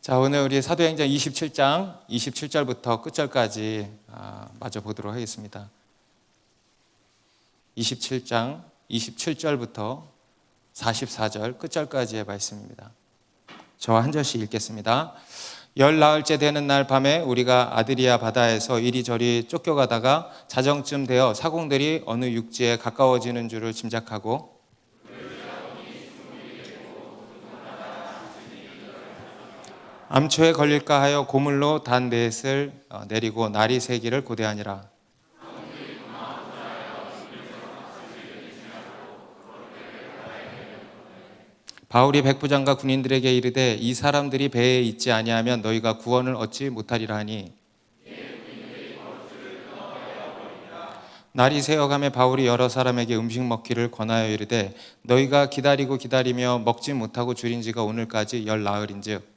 자, 오늘 우리 사도행전 27장 27절부터 끝절까지 마저 보도록 하겠습니다. 27장 27절부터 44절 끝절까지의 말씀입니다. 저와 한 절씩 읽겠습니다. 열 나흘째 되는 날 밤에 우리가 아드리아 바다에서 이리저리 쫓겨가다가 자정쯤 되어 사공들이 어느 육지에 가까워지는 줄을 짐작하고 암초에 걸릴까 하여 고물로 단 넷을 내리고 날이 새기를 고대하니라. 바울이 백부장과 군인들에게 이르되 이 사람들이 배에 있지 아니하면 너희가 구원을 얻지 못하리라 하니 날이 새어가매 바울이 여러 사람에게 음식 먹기를 권하여 이르되 너희가 기다리며 먹지 못하고 줄인 지가 오늘까지 열 나흘인즉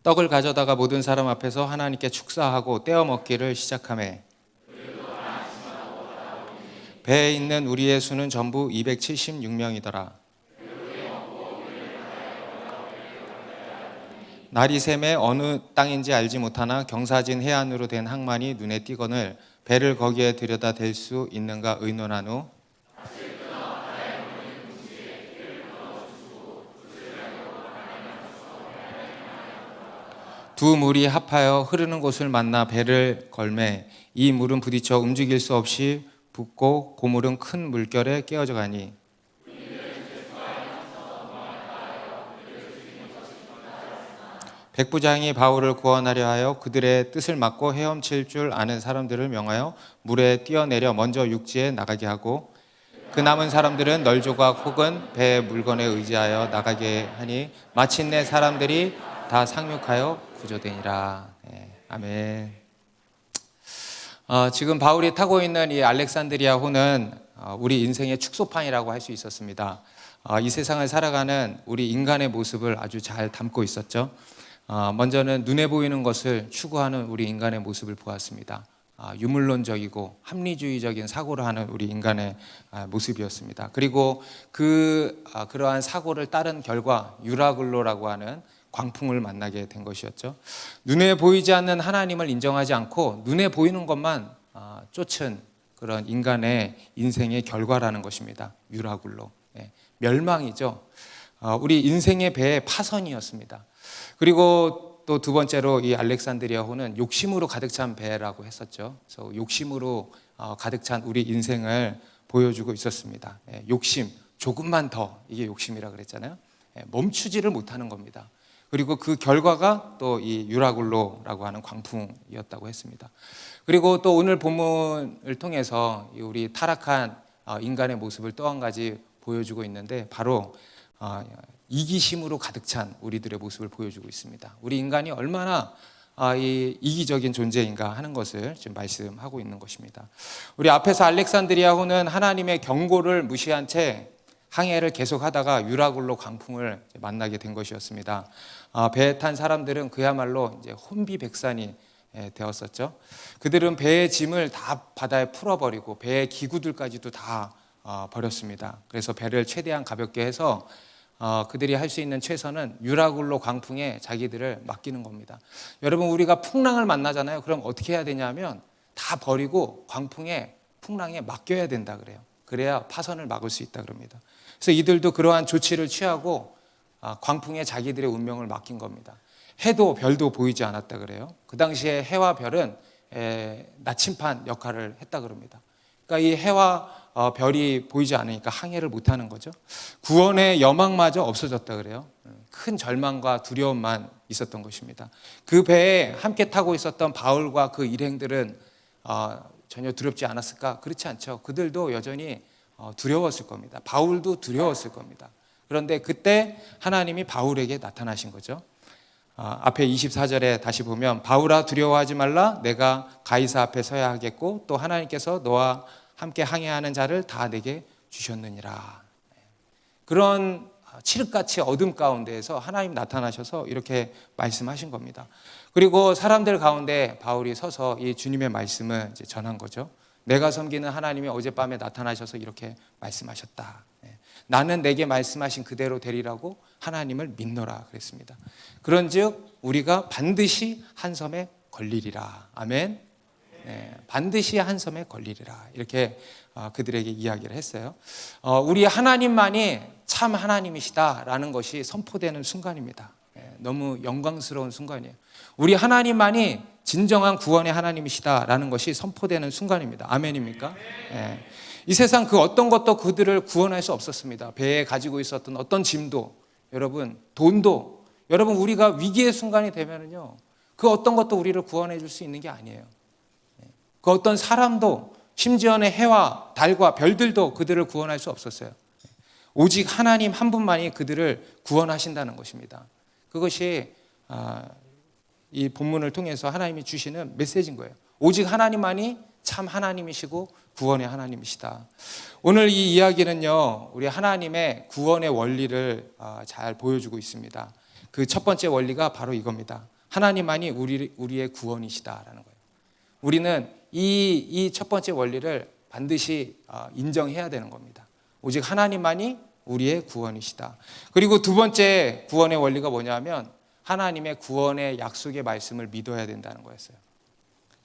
떡을 가져다가 모든 사람 앞에서 하나님께 축사하고 떼어 먹기를 시작하매 배에 있는 우리의 수는 전부 276명이더라. 날이 새매 어느 땅인지 알지 못하나 경사진 해안으로 된 항만이 눈에 띄거늘 배를 거기에 들여다 댈 수 있는가 의논한 후 두 물이 합하여 흐르는 곳을 만나 배를 걸매 이 물은 부딪혀 움직일 수 없이 붓고 고물은 큰 물결에 깨어져 가니 백부장이 바울을 구원하려 하여 그들의 뜻을 막고 헤엄칠 줄 아는 사람들을 명하여 물에 뛰어내려 먼저 육지에 나가게 하고 그 남은 사람들은 널조각 혹은 배의 물건에 의지하여 나가게 하니 마침내 사람들이 다 상륙하여 구조되니라. 네, 아멘. 지금 바울이 타고 있는 이 알렉산드리아 호는 우리 인생의 축소판이라고 할 수 있었습니다. 이 세상을 살아가는 우리 인간의 모습을 아주 잘 담고 있었죠. 먼저는 눈에 보이는 것을 추구하는 우리 인간의 모습을 보았습니다. 유물론적이고 합리주의적인 사고를 하는 우리 인간의 모습이었습니다. 그리고 그러한 사고를 따른 결과 유라굴로라고 하는 광풍을 만나게 된 것이었죠. 눈에 보이지 않는 하나님을 인정하지 않고 눈에 보이는 것만 쫓은 그런 인간의 인생의 결과라는 것입니다. 유라굴로. 멸망이죠. 우리 인생의 배의 파선이었습니다. 그리고 또 두 번째로 이 알렉산드리아호는 욕심으로 가득 찬 배라고 했었죠. 그래서 욕심으로 가득 찬 우리 인생을 보여주고 있었습니다. 욕심, 조금만 더, 이게 욕심이라 그랬잖아요. 멈추지를 못하는 겁니다. 그리고 그 결과가 또 이 유라굴로라고 하는 광풍이었다고 했습니다. 그리고 또 오늘 본문을 통해서 우리 타락한 인간의 모습을 또 한 가지 보여주고 있는데 바로 이기심으로 가득 찬 우리들의 모습을 보여주고 있습니다. 우리 인간이 얼마나 이기적인 존재인가 하는 것을 지금 말씀하고 있는 것입니다. 우리 앞에서 알렉산드리아호는 하나님의 경고를 무시한 채 항해를 계속하다가 유라굴로 광풍을 만나게 된 것이었습니다. 배에 탄 사람들은 그야말로 이제 혼비백산이 되었었죠. 그들은 배의 짐을 다 바다에 풀어버리고 배의 기구들까지도 다 버렸습니다. 그래서 배를 최대한 가볍게 해서 그들이 할 수 있는 최선은 유라굴로 광풍에 자기들을 맡기는 겁니다. 여러분, 우리가 풍랑을 만나잖아요. 그럼 어떻게 해야 되냐면 다 버리고 풍랑에 맡겨야 된다 그래요. 그래야 파선을 막을 수 있다 그럽니다. 그래서 이들도 그러한 조치를 취하고 광풍에 자기들의 운명을 맡긴 겁니다. 해도 별도 보이지 않았다 그래요. 그 당시에 해와 별은 나침반 역할을 했다 그럽니다. 그러니까 이 해와 별이 보이지 않으니까 항해를 못하는 거죠. 구원의 여망마저 없어졌다 그래요. 큰 절망과 두려움만 있었던 것입니다. 그 배에 함께 타고 있었던 바울과 그 일행들은 전혀 두렵지 않았을까? 그렇지 않죠. 그들도 여전히 두려웠을 겁니다. 바울도 두려웠을 겁니다. 그런데 그때 하나님이 바울에게 나타나신 거죠. 앞에 24절에 다시 보면 바울아 두려워하지 말라, 내가 가이사 앞에 서야 하겠고 또 하나님께서 너와 함께 항해하는 자를 다 내게 주셨느니라. 그런 칠흑같이 어둠 가운데에서 하나님 나타나셔서 이렇게 말씀하신 겁니다. 그리고 사람들 가운데 바울이 서서 이 주님의 말씀을 이제 전한 거죠. 내가 섬기는 하나님이 어젯밤에 나타나셔서 이렇게 말씀하셨다. 나는 내게 말씀하신 그대로 되리라고 하나님을 믿노라 그랬습니다. 그런즉 우리가 반드시 한 섬에 걸리리라. 아멘. 반드시 한 섬에 걸리리라. 이렇게 그들에게 이야기를 했어요. 우리 하나님만이 참 하나님이시다라는 것이 선포되는 순간입니다. 너무 영광스러운 순간이에요. 우리 하나님만이 진정한 구원의 하나님이시다라는 것이 선포되는 순간입니다. 아멘입니까? 이 세상 그 어떤 것도 그들을 구원할 수 없었습니다. 배에 가지고 있었던 어떤 짐도, 여러분 돈도, 여러분 우리가 위기의 순간이 되면은요, 그 어떤 것도 우리를 구원해 줄 수 있는 게 아니에요. 그 어떤 사람도, 심지어는 해와 달과 별들도 그들을 구원할 수 없었어요. 오직 하나님 한 분만이 그들을 구원하신다는 것입니다. 그것이 이 본문을 통해서 하나님이 주시는 메시지인 거예요. 오직 하나님만이 참 하나님이시고 구원의 하나님이시다. 오늘 이 이야기는요, 우리 하나님의 구원의 원리를 잘 보여주고 있습니다. 그 첫 번째 원리가 바로 이겁니다. 하나님만이 우리의 구원이시다라는 거예요. 우리는 이 첫 번째 원리를 반드시 인정해야 되는 겁니다. 오직 하나님만이 우리의 구원이시다. 그리고 두 번째 구원의 원리가 뭐냐면 하나님의 구원의 약속의 말씀을 믿어야 된다는 거였어요.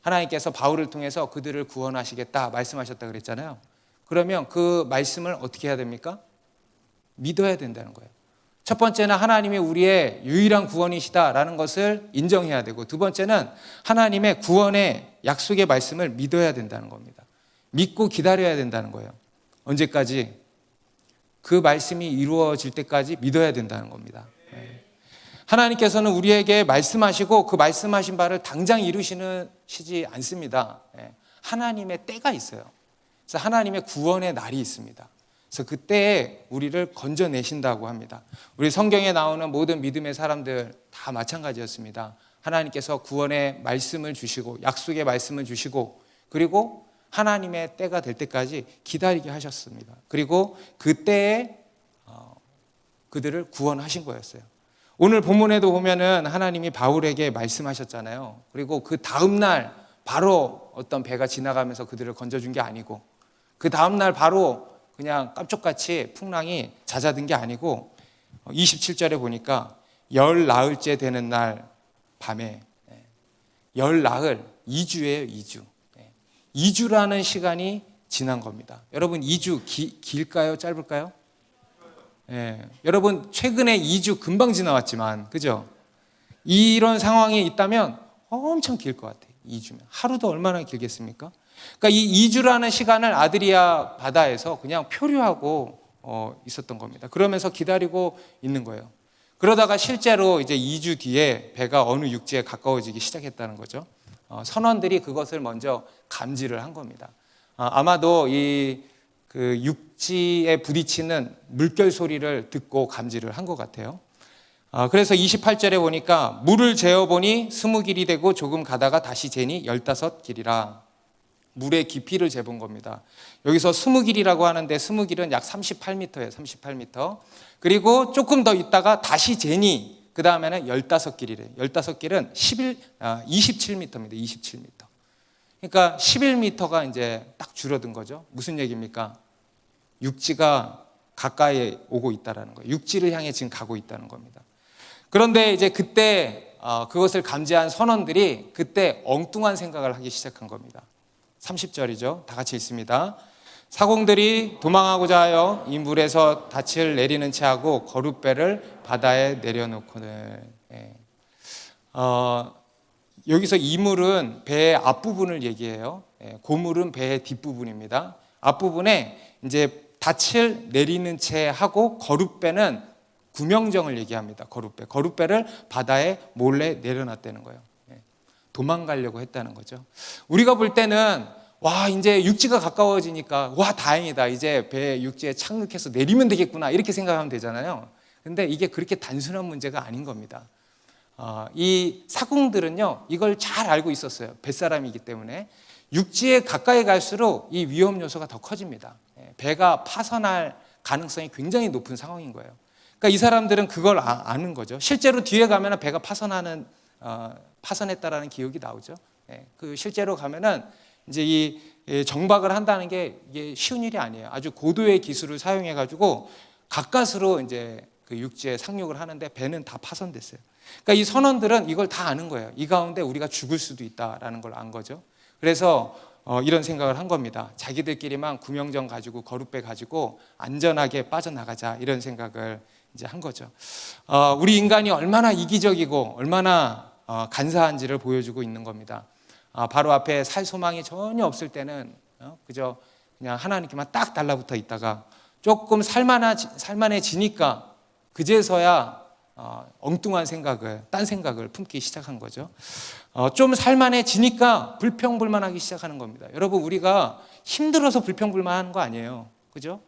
하나님께서 바울을 통해서 그들을 구원하시겠다 말씀하셨다 그랬잖아요. 그러면 그 말씀을 어떻게 해야 됩니까? 믿어야 된다는 거예요. 첫 번째는 하나님이 우리의 유일한 구원이시다라는 것을 인정해야 되고, 두 번째는 하나님의 구원의 약속의 말씀을 믿어야 된다는 겁니다. 믿고 기다려야 된다는 거예요. 언제까지? 그 말씀이 이루어질 때까지 믿어야 된다는 겁니다. 하나님께서는 우리에게 말씀하시고 그 말씀하신 바를 당장 이루시지 않습니다. 하나님의 때가 있어요. 그래서 하나님의 구원의 날이 있습니다. 그래서 그때에 우리를 건져내신다고 합니다. 우리 성경에 나오는 모든 믿음의 사람들 다 마찬가지였습니다. 하나님께서 구원의 말씀을 주시고 약속의 말씀을 주시고, 그리고 하나님의 때가 될 때까지 기다리게 하셨습니다. 그리고 그때에 그들을 구원하신 거였어요. 오늘 본문에도 보면은 하나님이 바울에게 말씀하셨잖아요. 그리고 그 다음날 바로 어떤 배가 지나가면서 그들을 건져준 게 아니고, 그 다음날 바로 그냥 깜짝같이 풍랑이 잦아든 게 아니고, 27절에 보니까 열 나흘째 되는 날 밤에, 열 나흘, 2주예요. 2주. 2주라는 시간이 지난 겁니다. 여러분 2주 길까요? 짧을까요? 여러분 최근에 2주 금방 지나왔지만, 그죠? 이런 상황이 있다면 엄청 길 것 같아요. 2주면 하루도 얼마나 길겠습니까? 그러니까 이 2주라는 시간을 아드리아 바다에서 그냥 표류하고 있었던 겁니다. 그러면서 기다리고 있는 거예요. 그러다가 실제로 이제 2주 뒤에 배가 어느 육지에 가까워지기 시작했다는 거죠. 선원들이 그것을 먼저 감지를 한 겁니다. 아마도 그 육지에 부딪히는 물결 소리를 듣고 감지를 한 것 같아요. 그래서 28절에 보니까 물을 재어보니 20길이 되고 조금 가다가 다시 재니 15길이라. 물의 깊이를 재본 겁니다. 여기서 20길이라고 하는데 20길은 약 38m예요. 38m. 그리고 조금 더 있다가 다시 재니 그 다음에는 15길이래요. 15길은 27m입니다. 27m. 그러니까 11m가 이제 딱 줄어든 거죠. 무슨 얘기입니까? 육지가 가까이 오고 있다는 거예요. 육지를 향해 지금 가고 있다는 겁니다. 그런데 이제 그때 그것을 감지한 선원들이 그때 엉뚱한 생각을 하기 시작한 겁니다. 30절이죠. 다 같이 읽습니다. 사공들이 도망하고자 하여 이 물에서 닻을 내리는 채 하고 거룻배를 바다에 내려놓고는, 여기서 이 물은 배의 앞부분을 얘기해요. 고물은 배의 뒷부분입니다. 앞부분에 이제 닻을 내리는 채 하고 거룻배는 구명정을 얘기합니다. 거룻배를 바다에 몰래 내려놨다는 거예요. 도망가려고 했다는 거죠. 우리가 볼 때는 와, 이제 육지가 가까워지니까 와, 다행이다. 이제 배 육지에 착륙해서 내리면 되겠구나. 이렇게 생각하면 되잖아요. 근데 이게 그렇게 단순한 문제가 아닌 겁니다. 이 사공들은요, 이걸 잘 알고 있었어요. 뱃사람이기 때문에. 육지에 가까이 갈수록 이 위험 요소가 더 커집니다. 배가 파손할 가능성이 굉장히 높은 상황인 거예요. 그러니까 이 사람들은 그걸 아는 거죠. 실제로 뒤에 가면 배가 파손하는 파손했다라는 기록이 나오죠. 그 실제로 가면은 이제 이 정박을 한다는 게 이게 쉬운 일이 아니에요. 아주 고도의 기술을 사용해 가지고 가까스로 이제 그 육지에 상륙을 하는데 배는 다 파손됐어요. 그러니까 이 선원들은 이걸 다 아는 거예요. 이 가운데 우리가 죽을 수도 있다라는 걸 안 거죠. 그래서 이런 생각을 한 겁니다. 자기들끼리만 구명정 가지고 거룻배 가지고 안전하게 빠져나가자, 이런 생각을 이제 한 거죠. 우리 인간이 얼마나 이기적이고 얼마나 간사한지를 보여주고 있는 겁니다. 바로 앞에 살 소망이 전혀 없을 때는 그저 그냥 하나님께만 딱 달라붙어 있다가 조금 살만해지니까 그제서야 엉뚱한 생각을, 딴 생각을 품기 시작한 거죠. 좀 살만해지니까 불평불만하기 시작하는 겁니다. 여러분, 우리가 힘들어서 불평불만하는 거 아니에요. 그죠?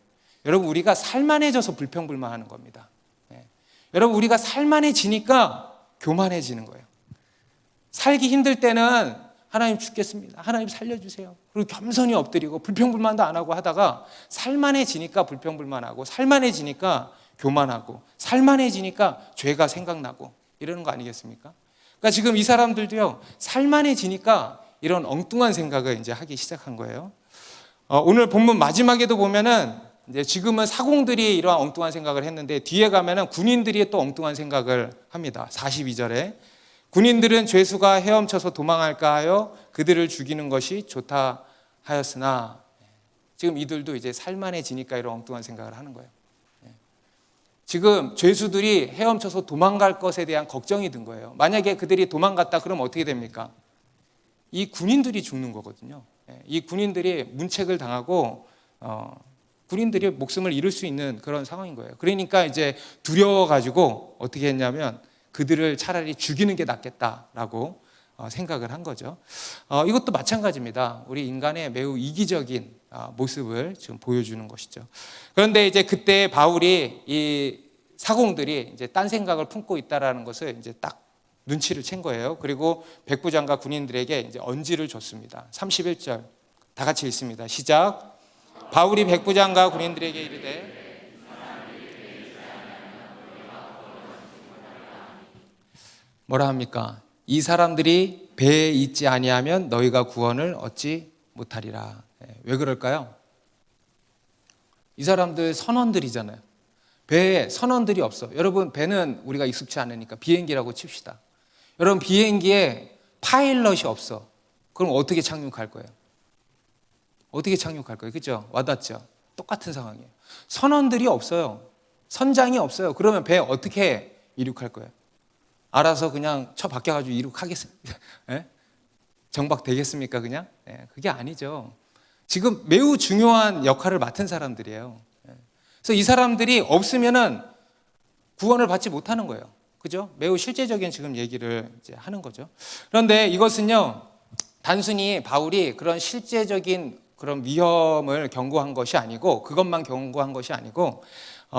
여러분, 우리가 살만해져서 불평불만하는 겁니다. 여러분, 우리가 살만해지니까 교만해지는 거예요. 살기 힘들 때는 하나님 죽겠습니다, 하나님 살려주세요, 그리고 겸손히 엎드리고 불평불만도 안 하고 하다가 살만해지니까 불평불만하고, 살만해지니까 교만하고, 살만해지니까 죄가 생각나고, 이러는 거 아니겠습니까? 그러니까 지금 이 사람들도요, 살만해지니까 이런 엉뚱한 생각을 이제 하기 시작한 거예요. 오늘 본문 마지막에도 보면은 이제 지금은 사공들이 이러한 엉뚱한 생각을 했는데 뒤에 가면은 군인들이 또 엉뚱한 생각을 합니다. 42절에 군인들은 죄수가 헤엄쳐서 도망할까 하여 그들을 죽이는 것이 좋다 하였으나, 지금 이들도 이제 살만해지니까 이런 엉뚱한 생각을 하는 거예요. 지금 죄수들이 헤엄쳐서 도망갈 것에 대한 걱정이 든 거예요. 만약에 그들이 도망갔다 그러면 어떻게 됩니까? 이 군인들이 죽는 거거든요. 이 군인들이 문책을 당하고 군인들이 목숨을 잃을 수 있는 그런 상황인 거예요. 그러니까 이제 두려워가지고 어떻게 했냐면 그들을 차라리 죽이는 게 낫겠다라고 생각을 한 거죠. 이것도 마찬가지입니다. 우리 인간의 매우 이기적인 모습을 지금 보여주는 것이죠. 그런데 이제 그때 바울이 이 사공들이 이제 딴 생각을 품고 있다라는 것을 이제 딱 눈치를 챈 거예요. 그리고 백부장과 군인들에게 이제 언지를 줬습니다. 31절 다 같이 읽습니다. 시작. 바울이 백부장과 군인들에게 이르되, 뭐라 합니까? 이 사람들이 배에 있지 아니하면 너희가 구원을 얻지 못하리라. 왜 그럴까요? 이 사람들 선원들이잖아요. 배에 선원들이 없어. 여러분, 배는 우리가 익숙치 않으니까 비행기라고 칩시다. 여러분, 비행기에 파일럿이 없어. 그럼 어떻게 착륙할 거예요? 어떻게 착륙할 거예요? 그죠? 와닿죠? 똑같은 상황이에요. 선원들이 없어요. 선장이 없어요. 그러면 배 어떻게 이륙할 거예요? 알아서 그냥 쳐 박혀가지고 이륙하겠습니까? 정박 되겠습니까? 그냥? 그게 아니죠. 지금 매우 중요한 역할을 맡은 사람들이에요. 그래서 이 사람들이 없으면은 구원을 받지 못하는 거예요. 그죠? 매우 실제적인 지금 얘기를 이제 하는 거죠. 그런데 이것은요, 단순히 바울이 그런 실제적인 그런 위험을 경고한 것이 아니고, 그것만 경고한 것이 아니고,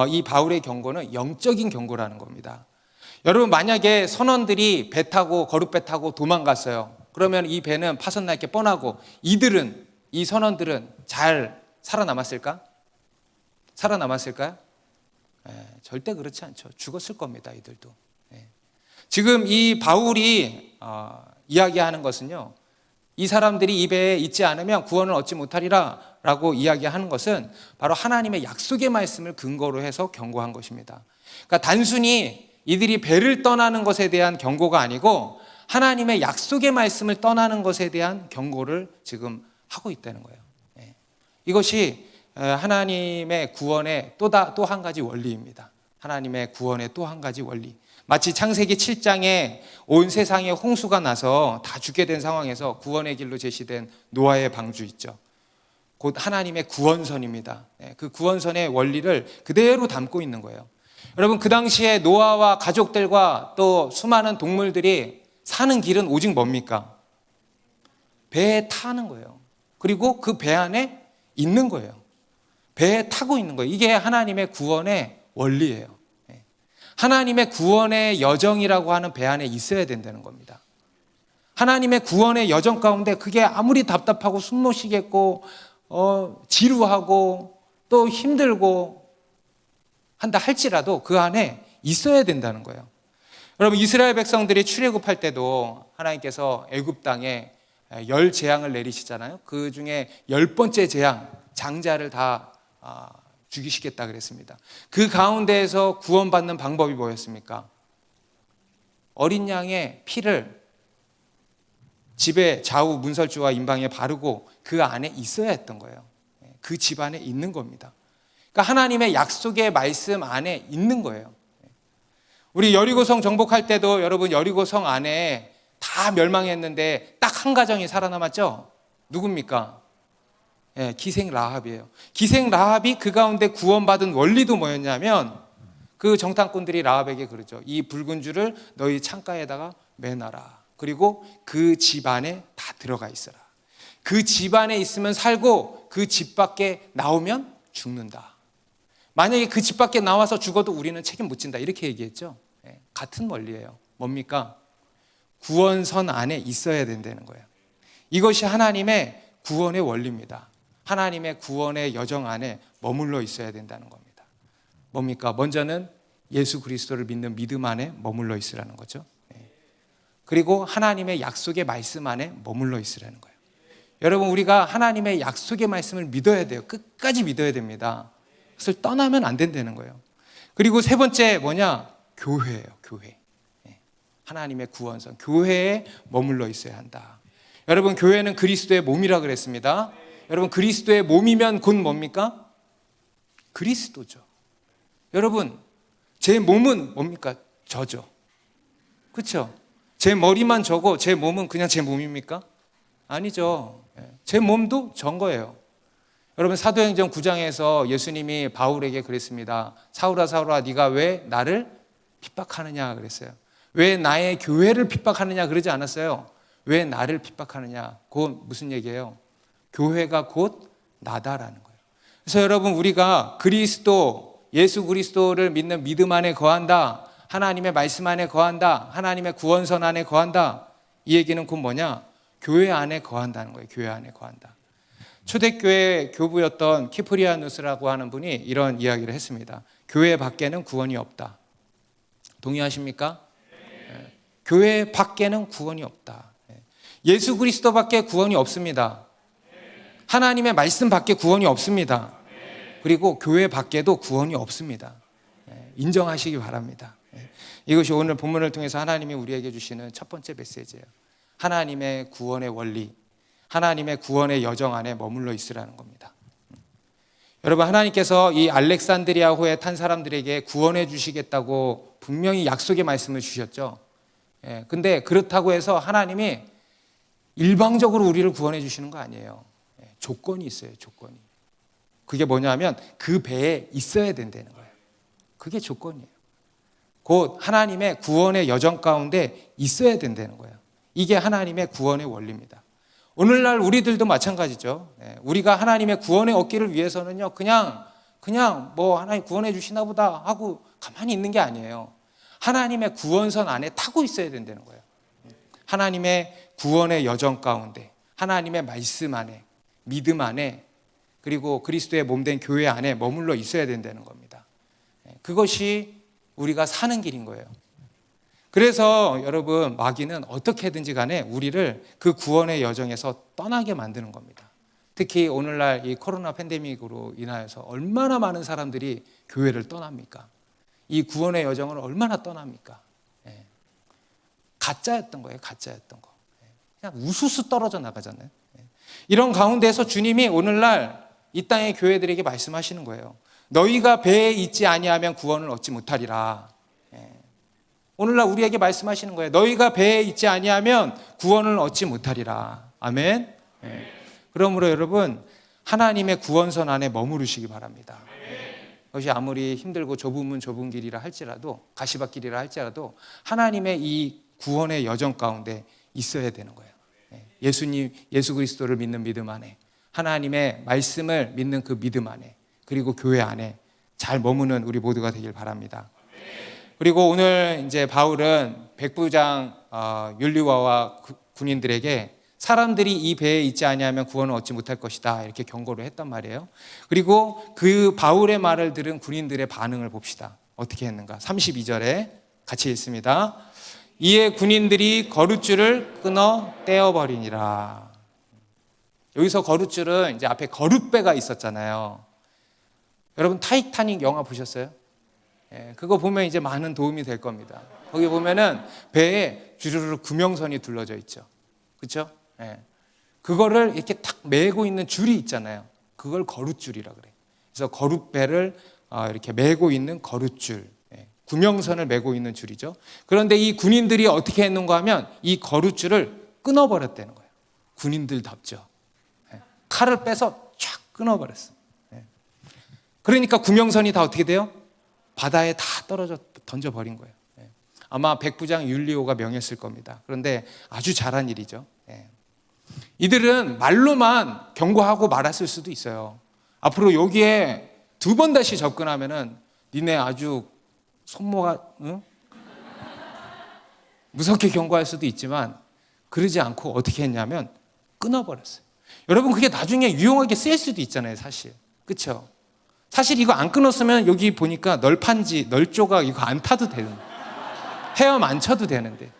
이 바울의 경고는 영적인 경고라는 겁니다. 여러분, 만약에 선원들이 배 타고 거룻배 타고 도망갔어요. 그러면 이 배는 파손날 게 뻔하고, 이 선원들은 잘 살아남았을까? 살아남았을까요? 절대 그렇지 않죠. 죽었을 겁니다, 이들도. 지금 이 바울이 이야기하는 것은요, 이 사람들이 이 배에 있지 않으면 구원을 얻지 못하리라 라고 이야기하는 것은 바로 하나님의 약속의 말씀을 근거로 해서 경고한 것입니다. 그러니까 단순히 이들이 배를 떠나는 것에 대한 경고가 아니고 하나님의 약속의 말씀을 떠나는 것에 대한 경고를 지금 하고 있다는 거예요. 이것이 하나님의 구원의 또 한 가지 원리입니다. 하나님의 구원의 또 한 가지 원리. 마치 창세기 7장에 온 세상에 홍수가 나서 다 죽게 된 상황에서 구원의 길로 제시된 노아의 방주 있죠. 곧 하나님의 구원선입니다. 그 구원선의 원리를 그대로 담고 있는 거예요. 여러분, 그 당시에 노아와 가족들과 또 수많은 동물들이 사는 길은 오직 뭡니까? 배에 타는 거예요. 그리고 그 배 안에 있는 거예요. 배에 타고 있는 거예요. 이게 하나님의 구원의 원리예요. 하나님의 구원의 여정이라고 하는 배 안에 있어야 된다는 겁니다. 하나님의 구원의 여정 가운데 그게 아무리 답답하고 숨 못 쉬겠고 지루하고 또 힘들고 한다 할지라도 그 안에 있어야 된다는 거예요. 여러분, 이스라엘 백성들이 출애굽할 때도 하나님께서 애굽 땅에 10재앙을 내리시잖아요. 그 중에 10번째 재앙, 장자를 다 죽이시겠다 그랬습니다. 그 가운데에서 구원받는 방법이 뭐였습니까? 어린 양의 피를 집에 좌우 문설주와 임방에 바르고 그 안에 있어야 했던 거예요. 그 집 안에 있는 겁니다. 그러니까 하나님의 약속의 말씀 안에 있는 거예요. 우리 여리고성 정복할 때도 여러분, 여리고성 안에 다 멸망했는데 딱 한 가정이 살아남았죠? 누굽니까? 기생 라합이에요. 기생 라합이 그 가운데 구원받은 원리도 뭐였냐면, 그 정탐꾼들이 라합에게 그러죠. 이 붉은 줄을 너희 창가에다가 매놔라. 그리고 그 집 안에 다 들어가 있어라. 그 집 안에 있으면 살고 그 집 밖에 나오면 죽는다. 만약에 그 집 밖에 나와서 죽어도 우리는 책임 못 진다. 이렇게 얘기했죠. 같은 원리예요. 뭡니까? 구원선 안에 있어야 된다는 거예요. 이것이 하나님의 구원의 원리입니다. 하나님의 구원의 여정 안에 머물러 있어야 된다는 겁니다. 뭡니까? 먼저는 예수 그리스도를 믿는 믿음 안에 머물러 있으라는 거죠. 그리고 하나님의 약속의 말씀 안에 머물러 있으라는 거예요. 여러분, 우리가 하나님의 약속의 말씀을 믿어야 돼요. 끝까지 믿어야 됩니다. 그것을 떠나면 안 된다는 거예요. 그리고 세 번째 뭐냐? 교회예요. 교회. 하나님의 구원선, 교회에 머물러 있어야 한다. 여러분, 교회는 그리스도의 몸이라 그랬습니다. 여러분, 그리스도의 몸이면 곧 뭡니까? 그리스도죠. 여러분, 제 몸은 뭡니까? 저죠. 그렇죠? 제 머리만 저고 제 몸은 그냥 제 몸입니까? 아니죠. 제 몸도 전 거예요. 여러분, 사도행전 9장에서 예수님이 바울에게 그랬습니다. 사울아 사울아, 네가 왜 나를 핍박하느냐 그랬어요. 왜 나의 교회를 핍박하느냐 그러지 않았어요. 왜 나를 핍박하느냐. 그건 무슨 얘기예요? 교회가 곧 나다라는 거예요. 그래서 여러분, 우리가 그리스도, 예수 그리스도를 믿는 믿음 안에 거한다, 하나님의 말씀 안에 거한다, 하나님의 구원선 안에 거한다, 이 얘기는 곧 뭐냐? 교회 안에 거한다는 거예요. 교회 안에 거한다. 초대교회 교부였던 키프리아누스라고 하는 분이 이런 이야기를 했습니다. 교회 밖에는 구원이 없다. 동의하십니까? 교회 밖에는 구원이 없다. 예수 그리스도 밖에 구원이 없습니다. 하나님의 말씀 밖에 구원이 없습니다. 그리고 교회 밖에도 구원이 없습니다. 인정하시기 바랍니다. 이것이 오늘 본문을 통해서 하나님이 우리에게 주시는 첫 번째 메시지예요. 하나님의 구원의 원리, 하나님의 구원의 여정 안에 머물러 있으라는 겁니다. 여러분, 하나님께서 이 알렉산드리아호에 탄 사람들에게 구원해 주시겠다고 분명히 약속의 말씀을 주셨죠. 근데 그렇다고 해서 하나님이 일방적으로 우리를 구원해 주시는 거 아니에요. 조건이 있어요. 조건이. 그게 뭐냐면 그 배에 있어야 된다는 거예요. 그게 조건이에요. 곧 하나님의 구원의 여정 가운데 있어야 된다는 거예요. 이게 하나님의 구원의 원리입니다. 오늘날 우리들도 마찬가지죠. 우리가 하나님의 구원의 얻기를 위해서는요, 그냥 뭐 하나님 구원해 주시나 보다 하고 가만히 있는 게 아니에요. 하나님의 구원선 안에 타고 있어야 된다는 거예요. 하나님의 구원의 여정 가운데, 하나님의 말씀 안에, 믿음 안에, 그리고 그리스도의 몸된 교회 안에 머물러 있어야 된다는 겁니다. 그것이 우리가 사는 길인 거예요. 그래서 여러분, 마귀는 어떻게든지 간에 우리를 그 구원의 여정에서 떠나게 만드는 겁니다. 특히 오늘날 이 코로나 팬데믹으로 인하여서 얼마나 많은 사람들이 교회를 떠납니까? 이 구원의 여정을 얼마나 떠납니까? 가짜였던 거예요. 가짜였던 거. 그냥 우수수 떨어져 나가잖아요. 이런 가운데서 주님이 오늘날 이 땅의 교회들에게 말씀하시는 거예요. 너희가 배에 있지 아니하면 구원을 얻지 못하리라. 오늘날 우리에게 말씀하시는 거예요. 너희가 배에 있지 아니하면 구원을 얻지 못하리라. 아멘. 그러므로 여러분, 하나님의 구원선 안에 머무르시기 바랍니다. 그것이 아무리 힘들고 좁은 길이라 할지라도, 가시밭길이라 할지라도 하나님의 이 구원의 여정 가운데 있어야 되는 거예요. 예수 그리스도를 믿는 믿음 안에, 하나님의 말씀을 믿는 그 믿음 안에, 그리고 교회 안에 잘 머무는 우리 모두가 되길 바랍니다. 그리고 오늘 이제 바울은 백부장 율리와와 군인들에게 사람들이 이 배에 있지 아니하면 구원을 얻지 못할 것이다, 이렇게 경고를 했단 말이에요. 그리고 그 바울의 말을 들은 군인들의 반응을 봅시다. 어떻게 했는가? 32절에 같이 읽습니다. 이에 군인들이 거룻줄을 끊어 떼어버리니라. 여기서 거룻줄은 이제 앞에 거룻배가 있었잖아요. 여러분 타이타닉 영화 보셨어요? 그거 보면 이제 많은 도움이 될 겁니다. 거기 보면은 배에 주르르 구명선이 둘러져 있죠. 그렇죠? 그거를 이렇게 탁 메고 있는 줄이 있잖아요. 그걸 거룻줄이라 그래요. 그래서 거룻배를 이렇게 메고 있는 거룻줄, 구명선을 메고 있는 줄이죠. 그런데 이 군인들이 어떻게 했는가 하면 이 거룻줄을 끊어버렸다는 거예요. 군인들답죠. 칼을 빼서 쫙 끊어버렸어. 그러니까 구명선이 다 어떻게 돼요? 바다에 다 떨어져 던져버린 거예요. 아마 백부장 율리오가 명했을 겁니다. 그런데 아주 잘한 일이죠. 이들은 말로만 경고하고 말았을 수도 있어요. 앞으로 여기에 2번 다시 접근하면은 니네 아주 손모가 무섭게 경고할 수도 있지만 그러지 않고 어떻게 했냐면 끊어버렸어요. 여러분 그게 나중에 유용하게 쓰일 수도 있잖아요, 사실. 그렇죠? 사실 이거 안 끊었으면 여기 보니까 널판지, 널조각 이거 안 타도 되는, 헤엄 안 쳐도 되는데,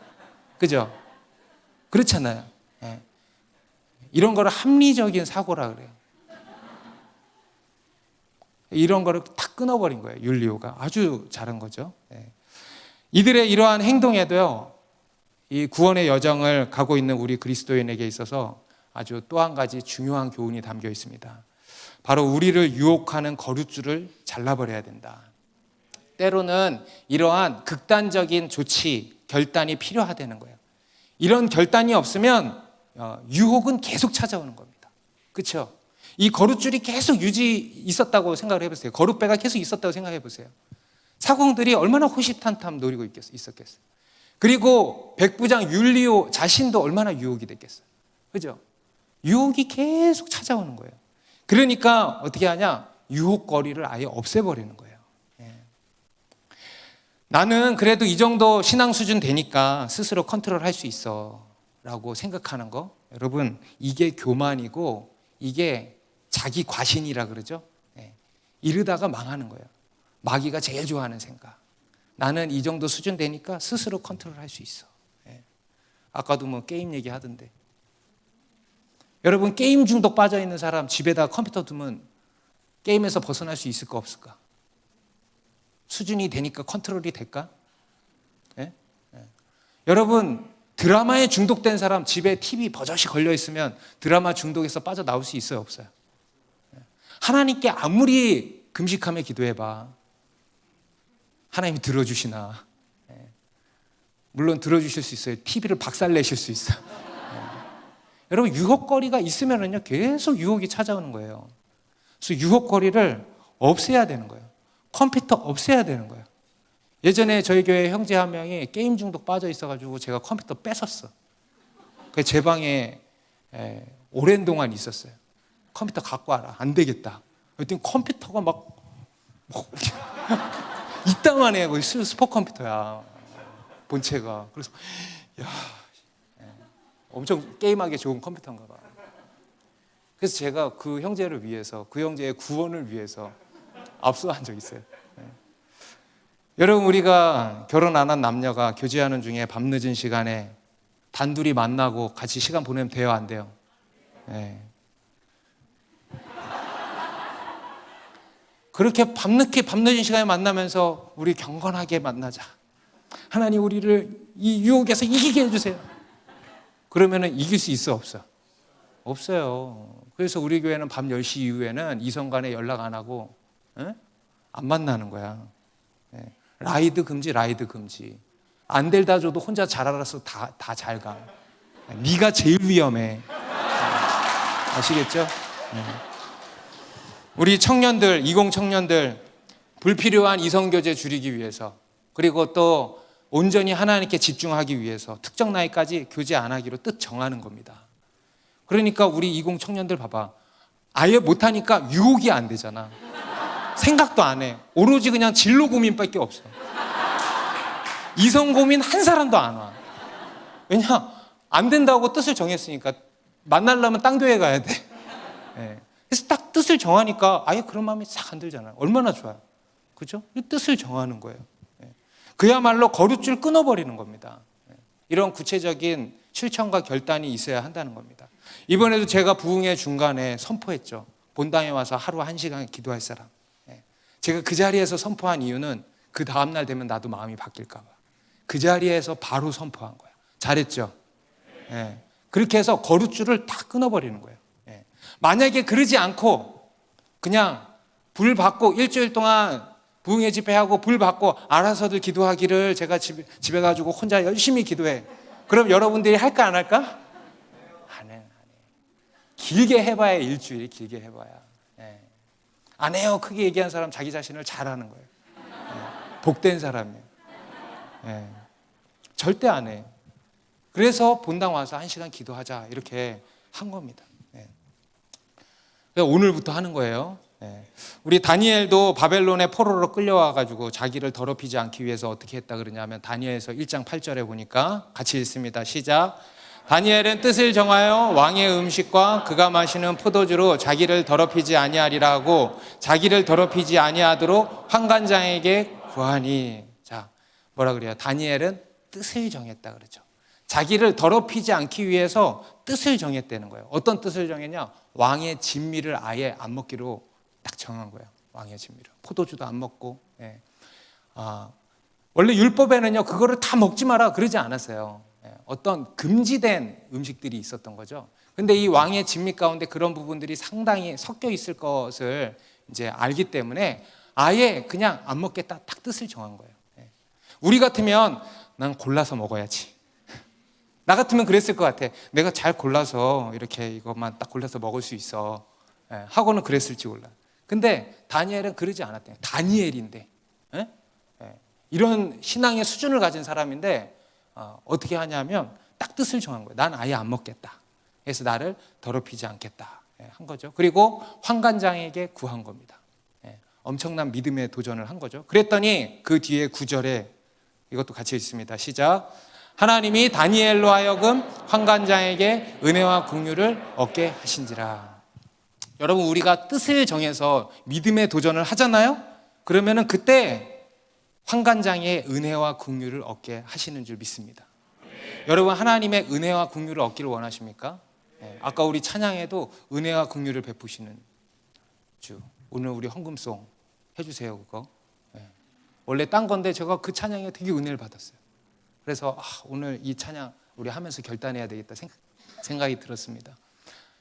그죠? 그렇잖아요. 이런 거를 합리적인 사고라 그래요. 이런 거를 탁 끊어버린 거예요, 율리오가. 아주 잘한 거죠. 이들의 이러한 행동에도요, 이 구원의 여정을 가고 있는 우리 그리스도인에게 있어서 아주 또 한 가지 중요한 교훈이 담겨 있습니다. 바로 우리를 유혹하는 거룻줄을 잘라버려야 된다. 때로는 이러한 극단적인 조치, 결단이 필요하다는 거예요. 이런 결단이 없으면 유혹은 계속 찾아오는 겁니다. 그렇죠? 이 거룻줄이 계속 있었다고 생각을 해보세요. 거룻배가 계속 있었다고 생각해 보세요. 사공들이 얼마나 호시탐탐 노리고 있었겠어요. 그리고 백부장 율리오 자신도 얼마나 유혹이 됐겠어요. 그죠? 유혹이 계속 찾아오는 거예요. 그러니까 어떻게 하냐? 유혹거리를 아예 없애버리는 거예요. 나는 그래도 이 정도 신앙 수준 되니까 스스로 컨트롤할 수 있어 라고 생각하는 거, 여러분 이게 교만이고 이게 자기 과신이라 그러죠. 이러다가 망하는 거예요. 마귀가 제일 좋아하는 생각. 나는 이 정도 수준 되니까 스스로 컨트롤할 수 있어. 아까도 뭐 게임 얘기하던데, 여러분 게임 중독 빠져있는 사람 집에다 컴퓨터 두면 게임에서 벗어날 수 있을까 없을까? 수준이 되니까 컨트롤이 될까? 여러분 드라마에 중독된 사람 집에 TV 버젓이 걸려있으면 드라마 중독에서 빠져나올 수 있어요 없어요? 하나님께 아무리 금식하며 기도해봐, 하나님이 들어주시나? 물론 들어주실 수 있어요. TV를 박살내실 수 있어요. 여러분 유혹거리가 있으면은요 계속 유혹이 찾아오는 거예요. 그래서 유혹거리를 없애야 되는 거예요. 컴퓨터 없애야 되는 거예요. 예전에 저희 교회 형제 한 명이 게임 중독 빠져 있어가지고 제가 컴퓨터 뺏었어. 그래서 제 방에 오랜 동안 있었어요. 컴퓨터 갖고 와라. 안 되겠다. 그랬더니 컴퓨터가 막 이따만 해. 스포 컴퓨터야. 본체가. 그래서 야, 엄청 게임하기 좋은 컴퓨터인가 봐. 그래서 제가 그 형제를 위해서, 그 형제의 구원을 위해서 압수한 적 있어요. 여러분 우리가 결혼 안 한 남녀가 교제하는 중에 밤늦은 시간에 단둘이 만나고 같이 시간 보내면 돼요 안 돼요? 그렇게 밤늦은 시간에 만나면서 우리 경건하게 만나자. 하나님 우리를 이 유혹에서 이기게 해주세요. 그러면은 이길 수 있어 없어? 없어요. 그래서 우리 교회는 밤 10시 이후에는 이성 간에 연락 안 하고 안 만나는 거야. 라이드 금지, 라이드 금지. 안 될다 줘도 혼자 잘 알아서 다 잘 가. 네가 제일 위험해. 아시겠죠? 우리 청년들, 20 청년들 불필요한 이성교제 줄이기 위해서, 그리고 또 온전히 하나님께 집중하기 위해서 특정 나이까지 교제 안 하기로 뜻 정하는 겁니다. 그러니까 우리 20 청년들 봐봐. 아예 못하니까 유혹이 안 되잖아. 생각도 안 해. 오로지 그냥 진로 고민밖에 없어. 이성 고민 한 사람도 안 와. 왜냐? 안 된다고 뜻을 정했으니까. 만나려면 딴 교회 가야 돼. 그래서 딱 뜻을 정하니까 아예 그런 마음이 싹 안 들잖아요. 얼마나 좋아요. 그죠? 뜻을 정하는 거예요. 그야말로 거룻줄 끊어버리는 겁니다. 이런 구체적인 실천과 결단이 있어야 한다는 겁니다. 이번에도 제가 부흥회 중간에 선포했죠. 본당에 와서 하루 1시간 기도할 사람. 제가 그 자리에서 선포한 이유는 그 다음날 되면 나도 마음이 바뀔까 봐. 그 자리에서 바로 선포한 거야. 잘했죠? 그렇게 해서 거룻줄을 다 끊어버리는 거예요. 만약에 그러지 않고 그냥 불 받고 일주일 동안 부흥회 집회하고 불 받고 알아서들 기도하기를 제가 집에 가지고 혼자 열심히 기도해. 그럼 여러분들이 할까 안 할까? 안 해. 길게 해봐야 일주일, 길게 해봐야. 안 해요. 크게 얘기한 사람 자기 자신을 잘하는 거예요. 복된 사람이에요. 절대 안 해. 그래서 본당 와서 1시간 기도하자 이렇게 한 겁니다. 오늘부터 하는 거예요. 우리 다니엘도 바벨론의 포로로 끌려와가지고 자기를 더럽히지 않기 위해서 어떻게 했다 그러냐면 다니엘서 1장 8절에 보니까 같이 읽습니다. 시작. 다니엘은 뜻을 정하여 왕의 음식과 그가 마시는 포도주로 자기를 더럽히지 아니하리라 하고 자기를 더럽히지 아니하도록 환관장에게 구하니. 자, 뭐라 그래요? 다니엘은 뜻을 정했다 그러죠. 자기를 더럽히지 않기 위해서 뜻을 정했다는 거예요. 어떤 뜻을 정했냐? 왕의 진미를 아예 안 먹기로 딱 정한 거예요. 왕의 진미를. 포도주도 안 먹고. 원래 율법에는요 그거를 다 먹지 마라 그러지 않았어요. 어떤 금지된 음식들이 있었던 거죠. 근데 이 왕의 진미 가운데 그런 부분들이 상당히 섞여 있을 것을 이제 알기 때문에 아예 그냥 안 먹겠다 딱 뜻을 정한 거예요. 우리 같으면 난 골라서 먹어야지. 나 같으면 그랬을 것 같아. 내가 잘 골라서 이렇게 이것만 딱 골라서 먹을 수 있어. 하고는 그랬을지 몰라. 근데 다니엘은 그러지 않았대요. 다니엘인데 이런 신앙의 수준을 가진 사람인데 어떻게 하냐면 딱 뜻을 정한 거예요. 난 아예 안 먹겠다. 그래서 나를 더럽히지 않겠다 한 거죠. 그리고 환관장에게 구한 겁니다. 엄청난 믿음의 도전을 한 거죠. 그랬더니 그 뒤에 9절에 이것도 같이 있습니다. 시작. 하나님이 다니엘로 하여금 환관장에게 은혜와 긍휼을 얻게 하신지라. 여러분 우리가 뜻을 정해서 믿음의 도전을 하잖아요. 그러면은 그때 환관장의 은혜와 긍휼을 얻게 하시는 줄 믿습니다. 여러분 하나님의 은혜와 긍휼을 얻기를 원하십니까? 아까 우리 찬양에도 은혜와 긍휼을 베푸시는 주. 오늘 우리 헌금송 해주세요 그거. 원래 딴 건데 제가 그 찬양에 되게 은혜를 받았어요. 그래서 오늘 이 찬양 우리 하면서 결단해야 되겠다 생각이 들었습니다.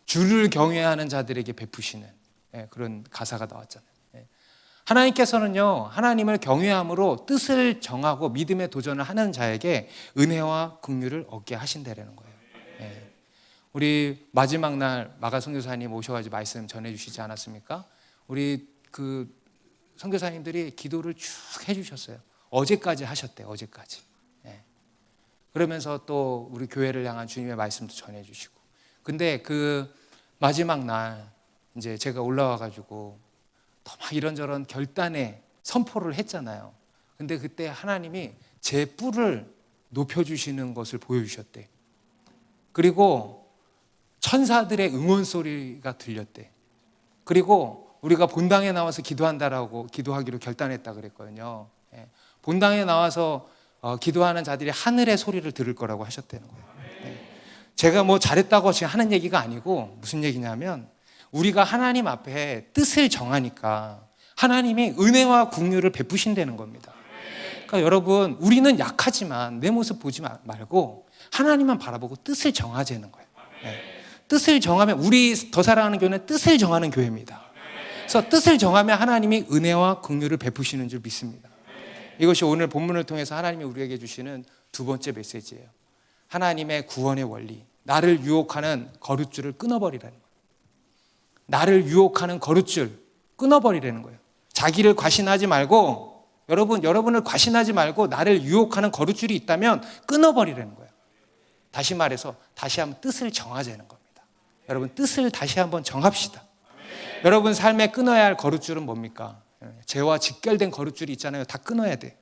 주를 경외하는 자들에게 베푸시는 그런 가사가 나왔잖아요. 하나님께서는요 하나님을 경외함으로 뜻을 정하고 믿음의 도전을 하는 자에게 은혜와 긍휼을 얻게 하신다라는 거예요. 우리 마지막 날 마가 선교사님 오셔가지고 말씀 전해주시지 않았습니까? 우리 그 선교사님들이 기도를 쭉 해주셨어요. 어제까지 하셨대요. 어제까지. 그러면서 또 우리 교회를 향한 주님의 말씀도 전해주시고. 근데 그 마지막 날 이제 제가 올라와가지고 또 막 이런저런 결단에 선포를 했잖아요. 근데 그때 하나님이 제 뿔을 높여주시는 것을 보여주셨대. 그리고 천사들의 응원 소리가 들렸대. 그리고 우리가 본당에 나와서 기도한다라고 기도하기로 결단했다 그랬거든요. 본당에 나와서 기도하는 자들이 하늘의 소리를 들을 거라고 하셨다는 거예요. 제가 뭐 잘했다고 지금 하는 얘기가 아니고 무슨 얘기냐면 우리가 하나님 앞에 뜻을 정하니까 하나님이 은혜와 긍휼을 베푸신다는 겁니다. 그러니까 여러분 우리는 약하지만 내 모습 보지 말고 하나님만 바라보고 뜻을 정하자는 거예요. 뜻을 정하면 우리 더 사랑하는 교회는 뜻을 정하는 교회입니다. 그래서 뜻을 정하면 하나님이 은혜와 긍휼을 베푸시는 줄 믿습니다. 이것이 오늘 본문을 통해서 하나님이 우리에게 주시는 두 번째 메시지예요. 하나님의 구원의 원리, 나를 유혹하는 거룻줄을 끊어버리라는 거예요. 나를 유혹하는 거룻줄 끊어버리라는 거예요. 자기를 과신하지 말고 여러분을 과신하지 말고 나를 유혹하는 거룻줄이 있다면 끊어버리라는 거예요. 다시 말해서 다시 한번 뜻을 정하자는 겁니다. 여러분 뜻을 다시 한번 정합시다. 여러분 삶에 끊어야 할 거룻줄은 뭡니까? 죄와 직결된 거룻줄이 있잖아요. 다 끊어야 돼.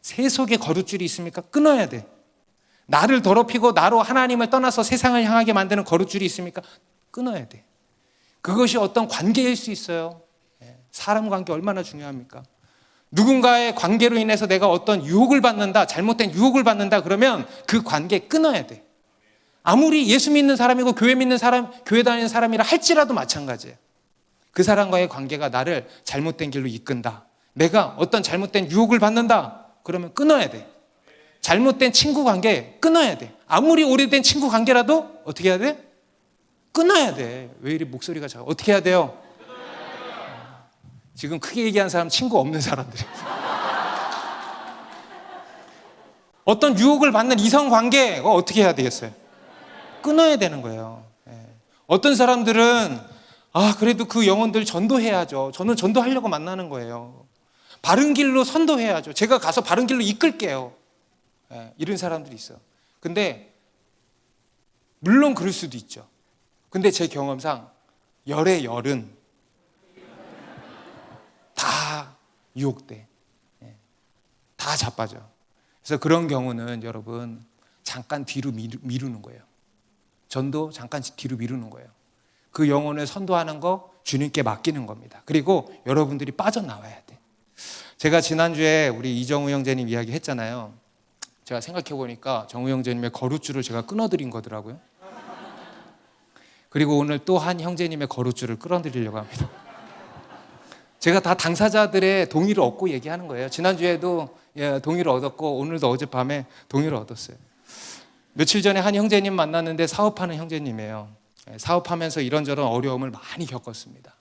세속의 거룻줄이 있습니까? 끊어야 돼. 나를 더럽히고 나로 하나님을 떠나서 세상을 향하게 만드는 거룻줄이 있습니까? 끊어야 돼. 그것이 어떤 관계일 수 있어요. 사람 관계 얼마나 중요합니까? 누군가의 관계로 인해서 내가 어떤 유혹을 받는다, 잘못된 유혹을 받는다 그러면 그 관계 끊어야 돼. 아무리 예수 믿는 사람이고 교회 믿는 사람, 교회 다니는 사람이라 할지라도 마찬가지예요. 그 사람과의 관계가 나를 잘못된 길로 이끈다. 내가 어떤 잘못된 유혹을 받는다. 그러면 끊어야 돼. 잘못된 친구 관계 끊어야 돼. 아무리 오래된 친구 관계라도 어떻게 해야 돼? 끊어야 돼. 왜 이리 목소리가 작아? 어떻게 해야 돼요? 지금 크게 얘기한 사람 친구 없는 사람들. 어떤 유혹을 받는 이성 관계 어떻게 해야 되겠어요? 끊어야 되는 거예요. 어떤 사람들은 그래도 그 영혼들 전도해야죠. 저는 전도하려고 만나는 거예요. 바른 길로 선도해야죠. 제가 가서 바른 길로 이끌게요. 이런 사람들이 있어요. 근데 물론 그럴 수도 있죠. 근데 제 경험상 열의 열은 다 유혹돼. 다 자빠져. 그래서 그런 경우는 여러분 잠깐 뒤로 미루는 거예요. 전도 잠깐 뒤로 미루는 거예요. 그 영혼을 선도하는 거 주님께 맡기는 겁니다. 그리고 여러분들이 빠져나와야 돼. 제가 지난주에 우리 이정우 형제님 이야기 했잖아요. 제가 생각해 보니까 정우 형제님의 거룻줄을 제가 끊어드린 거더라고요. 그리고 오늘 또 한 형제님의 거룻줄을 끌어드리려고 합니다. 제가 다 당사자들의 동의를 얻고 얘기하는 거예요. 지난주에도 동의를 얻었고 오늘도 어젯밤에 동의를 얻었어요. 며칠 전에 한 형제님 만났는데 사업하는 형제님이에요. 사업하면서 이런저런 어려움을 많이 겪었습니다.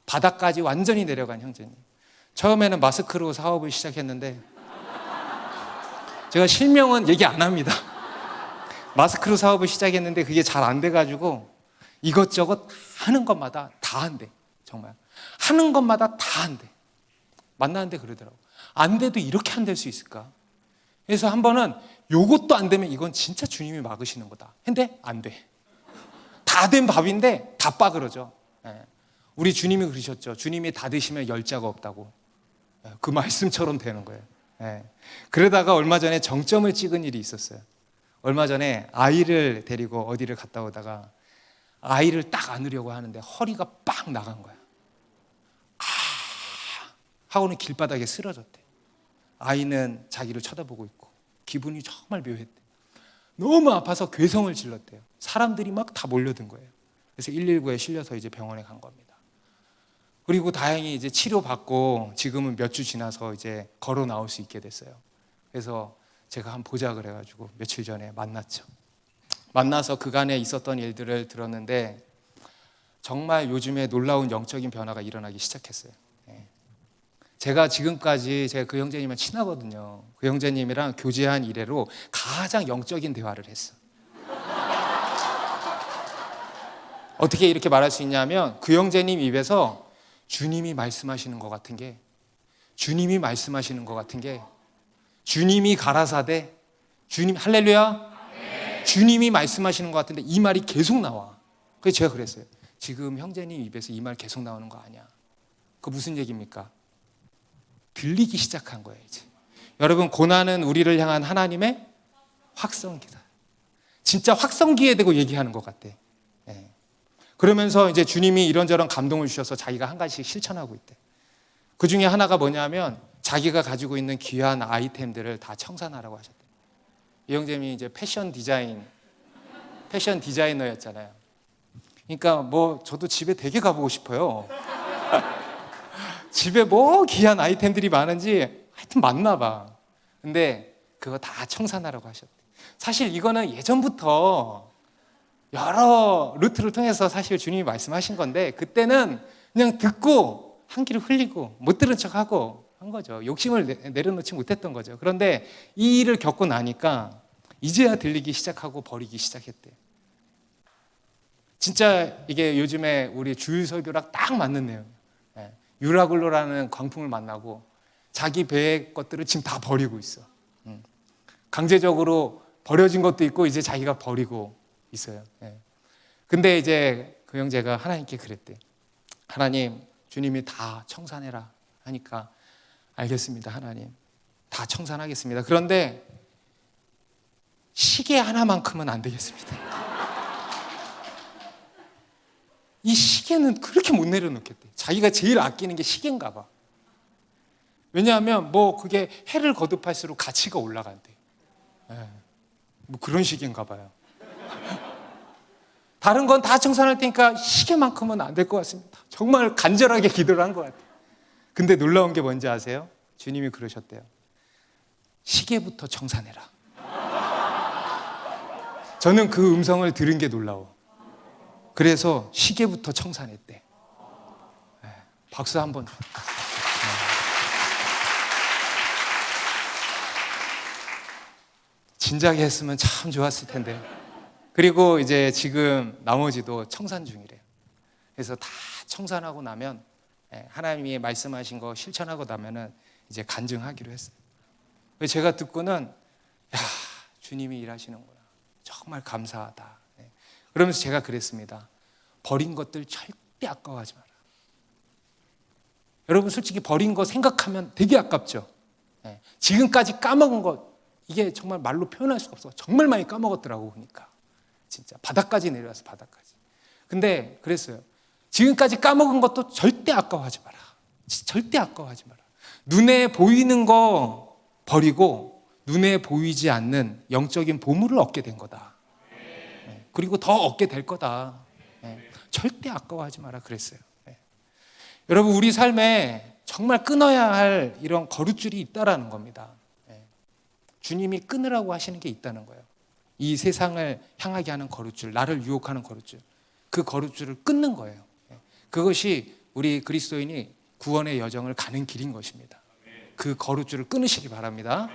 바닥까지 완전히 내려간 형제님. 처음에는 마스크로 사업을 시작했는데 제가 실명은 얘기 안 합니다. 마스크로 사업을 시작했는데 그게 잘 안 돼가지고 이것저것 하는 것마다 다 한대. 정말 하는 것마다 다 한대. 만나는데 그러더라고. 안 돼도 이렇게 안 될 수 있을까? 그래서 한 번은 요것도 안 되면 이건 진짜 주님이 막으시는 거다. 근데 안 돼. 다 된 밥인데 다 빠그러져. 우리 주님이 그러셨죠. 주님이 다 드시면 열자가 없다고. 그 말씀처럼 되는 거예요. 그러다가 얼마 전에 정점을 찍은 일이 있었어요. 얼마 전에 아이를 데리고 어디를 갔다 오다가 아이를 딱 안으려고 하는데 허리가 빡 나간 거야. 하고는 길바닥에 쓰러졌대. 아이는 자기를 쳐다보고 있고 기분이 정말 묘했대. 너무 아파서 괴성을 질렀대요. 사람들이 막 다 몰려든 거예요. 그래서 119에 실려서 이제 병원에 간 겁니다. 그리고 다행히 이제 치료받고 지금은 몇 주 지나서 이제 걸어 나올 수 있게 됐어요. 그래서 제가 한번 보자 그래가지고 며칠 전에 만났죠. 만나서 그간에 있었던 일들을 들었는데 정말 요즘에 놀라운 영적인 변화가 일어나기 시작했어요. 제가 지금까지 제가 그 형제님은 친하거든요. 그 형제님이랑 교제한 이래로 가장 영적인 대화를 했어. 어떻게 이렇게 말할 수 있냐면 그 형제님 입에서 주님이 말씀하시는 것 같은 게 주님이 말씀하시는 것 같은 게 주님이 가라사대 주님 할렐루야 네. 주님이 말씀하시는 것 같은데 이 말이 계속 나와. 그래서 제가 그랬어요. 지금 형제님 입에서 이 말 계속 나오는 거 아니야. 그거 무슨 얘기입니까? 들리기 시작한 거예요. 이제 여러분 고난은 우리를 향한 하나님의 확성기다. 진짜 확성기에 대고 얘기하는 것 같아. 그러면서 이제 주님이 이런저런 감동을 주셔서 자기가 한 가지씩 실천하고 있대. 그 중에 하나가 뭐냐면 자기가 가지고 있는 귀한 아이템들을 다 청산하라고 하셨대. 이 형제님이 이제 패션 디자이너였잖아요. 그러니까 뭐 저도 집에 되게 가보고 싶어요. 집에 뭐 귀한 아이템들이 많은지 하여튼 많나 봐. 근데 그거 다 청산하라고 하셨대. 사실 이거는 예전부터 여러 루트를 통해서 사실 주님이 말씀하신 건데 그때는 그냥 듣고 한 귀를 흘리고 못 들은 척하고 한 거죠. 욕심을 내려놓지 못했던 거죠. 그런데 이 일을 겪고 나니까 이제야 들리기 시작하고 버리기 시작했대요. 진짜 이게 요즘에 우리 주일 설교랑 딱 맞는 내용이에요. 유라굴로라는 광풍을 만나고 자기 배의 것들을 지금 다 버리고 있어. 강제적으로 버려진 것도 있고 이제 자기가 버리고 있어요. 근데 이제 그 형제가 하나님께 그랬대. 하나님, 주님이 다 청산해라 하니까 알겠습니다, 하나님. 다 청산하겠습니다. 그런데 시계 하나만큼은 안 되겠습니다. 이 시계는 그렇게 못 내려놓겠대. 자기가 제일 아끼는 게 시계인가 봐. 왜냐하면 뭐 그게 해를 거듭할수록 가치가 올라간대요. 뭐 그런 식인가 봐요. 다른 건 다 청산할 테니까 시계만큼은 안 될 것 같습니다. 정말 간절하게 기도를 한 것 같아요. 근데 놀라운 게 뭔지 아세요? 주님이 그러셨대요. 시계부터 청산해라. 저는 그 음성을 들은 게 놀라워. 그래서 시계부터 청산했대. 박수 한번. 진작에 했으면 참 좋았을 텐데. 그리고 이제 지금 나머지도 청산 중이래요. 그래서 다 청산하고 나면, 하나님이 말씀하신 거 실천하고 나면은 이제 간증하기로 했어요. 제가 듣고는 야, 주님이 일하시는구나. 정말 감사하다. 그러면서 제가 그랬습니다. 버린 것들 절대 아까워하지 마라. 여러분 솔직히 버린 거 생각하면 되게 아깝죠. 지금까지 까먹은 것, 이게 정말 말로 표현할 수가 없어. 정말 많이 까먹었더라고. 보니까 진짜 바닥까지 내려와서 바닥까지. 근데 그랬어요. 지금까지 까먹은 것도 절대 아까워하지 마라. 절대 아까워하지 마라. 눈에 보이는 거 버리고 눈에 보이지 않는 영적인 보물을 얻게 된 거다. 그리고 더 얻게 될 거다. 절대 아까워하지 마라 그랬어요. 여러분 우리 삶에 정말 끊어야 할 이런 거룻줄이 있다라는 겁니다. 주님이 끊으라고 하시는 게 있다는 거예요. 이 세상을 향하게 하는 거룻줄, 나를 유혹하는 거룻줄, 그 거룻줄을 끊는 거예요. 그것이 우리 그리스도인이 구원의 여정을 가는 길인 것입니다. 그 거룻줄을 끊으시기 바랍니다.